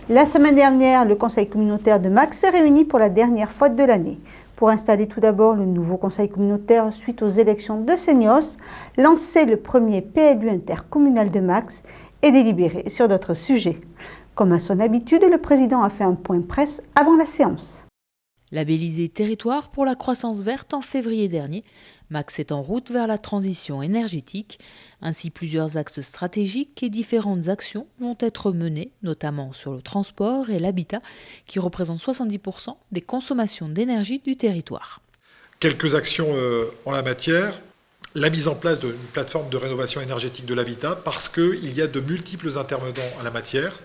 La semaine dernière, le conseil communautaire de Max s'est réuni pour la dernière fois de l'année pour installer tout d'abord le nouveau conseil communautaire suite aux élections de Seignos, lancer le premier PLU intercommunal de Max et délibérer sur d'autres sujets. Comme à son habitude, le président a fait un point presse avant la séance. Labellisé Territoire pour la croissance verte en février dernier, Max est en route vers la transition énergétique. Ainsi, plusieurs axes stratégiques et différentes actions vont être menées, notamment sur le transport et l'habitat, qui représentent 70% des consommations d'énergie du territoire. Quelques actions en la matière. La mise en place d'une plateforme de rénovation énergétique de l'habitat, parce qu'il y a de multiples intervenants à la matière,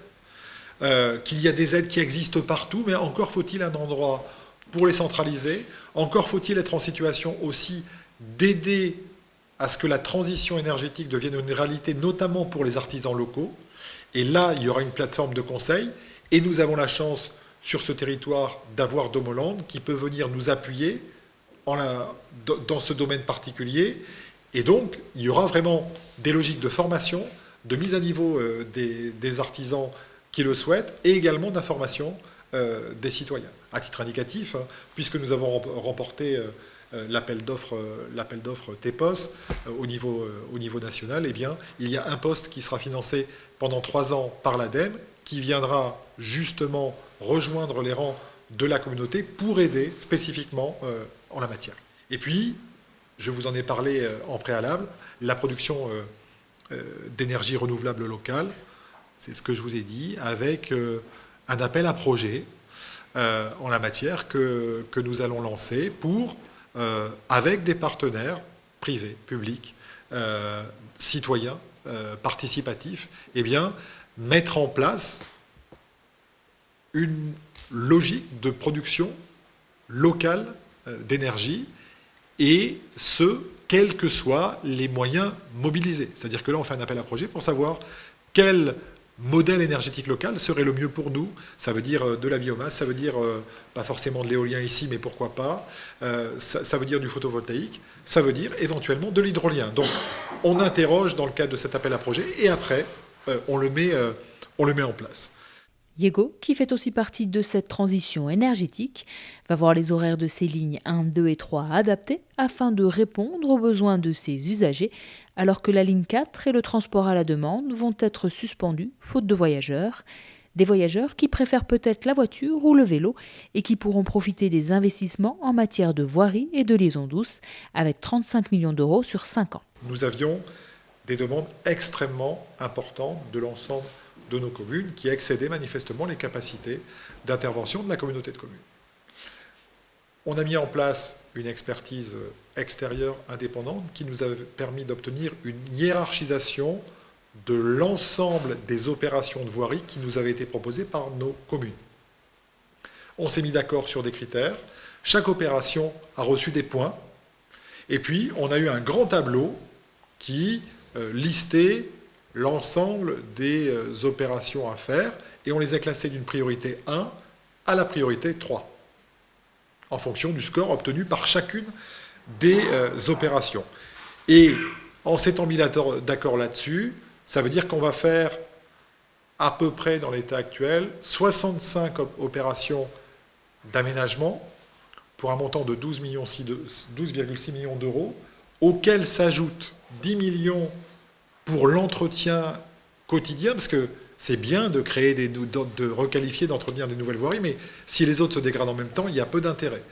qu'il y a des aides qui existent partout, mais encore faut-il un endroit pour les centraliser, encore faut-il être en situation aussi d'aider à ce que la transition énergétique devienne une réalité, notamment pour les artisans locaux. Et là, il y aura une plateforme de conseil, et nous avons la chance sur ce territoire d'avoir Domoland qui peut venir nous appuyer dans ce domaine particulier. Et donc, il y aura vraiment des logiques de formation, de mise à niveau des artisans qui le souhaitent, et également d'information des citoyens. À titre indicatif, puisque nous avons remporté l'appel d'offres TEPOS au niveau national, eh bien, il y a un poste qui sera financé pendant 3 ans par l'ADEME, qui viendra justement rejoindre les rangs de la communauté pour aider spécifiquement en la matière. Et puis, je vous en ai parlé en préalable, la production d'énergie renouvelable locale, c'est ce que je vous ai dit, avec un appel à projet en la matière que nous allons lancer pour, avec des partenaires privés, publics, citoyens, participatifs, eh bien, mettre en place une logique de production locale d'énergie, et ce, quels que soient les moyens mobilisés. C'est-à-dire que là, on fait un appel à projet pour savoir quel modèle énergétique local serait le mieux pour nous. Ça veut dire de la biomasse, ça veut dire pas forcément de l'éolien ici, mais pourquoi pas. Ça veut dire du photovoltaïque, ça veut dire éventuellement de l'hydrolien. Donc on interroge dans le cadre de cet appel à projet, et après on le met en place. Diego, qui fait aussi partie de cette transition énergétique, va voir les horaires de ses lignes 1, 2 et 3 adaptés afin de répondre aux besoins de ses usagers, alors que la ligne 4 et le transport à la demande vont être suspendus faute de voyageurs. Des voyageurs qui préfèrent peut-être la voiture ou le vélo et qui pourront profiter des investissements en matière de voirie et de liaison douce avec 35 millions d'euros sur 5 ans. Nous avions des demandes extrêmement importantes de l'ensemble de nos communes qui excédaient manifestement les capacités d'intervention de la communauté de communes. On a mis en place une expertise extérieure indépendante qui nous a permis d'obtenir une hiérarchisation de l'ensemble des opérations de voirie qui nous avaient été proposées par nos communes. On s'est mis d'accord sur des critères, chaque opération a reçu des points, et puis on a eu un grand tableau qui listait l'ensemble des opérations à faire, et on les a classées d'une priorité 1 à la priorité 3, en fonction du score obtenu par chacune des opérations. Et en s'étant mis d'accord là-dessus, ça veut dire qu'on va faire à peu près, dans l'état actuel, 65 opérations d'aménagement pour un montant de 12,6 millions d'euros, auxquels s'ajoutent 10 millions pour l'entretien quotidien, parce que c'est bien de créer, de requalifier, d'entretenir des nouvelles voiries, mais si les autres se dégradent en même temps, il y a peu d'intérêt.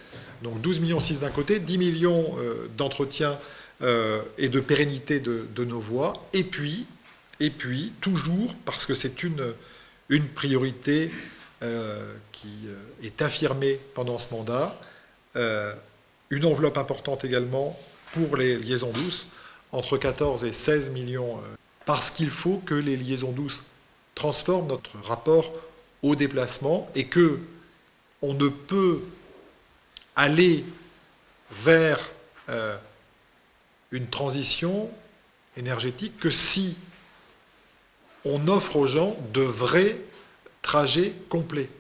Donc 12,6 millions d'un côté, 10 millions d'entretien et de pérennité de nos voies, et puis, toujours, parce que c'est une priorité qui est affirmée pendant ce mandat, une enveloppe importante également pour les liaisons douces, entre 14 et 16 millions, parce qu'il faut que les liaisons douces transforment notre rapport au déplacement, et que on ne peut aller vers une transition énergétique que si on offre aux gens de vrais trajets complets.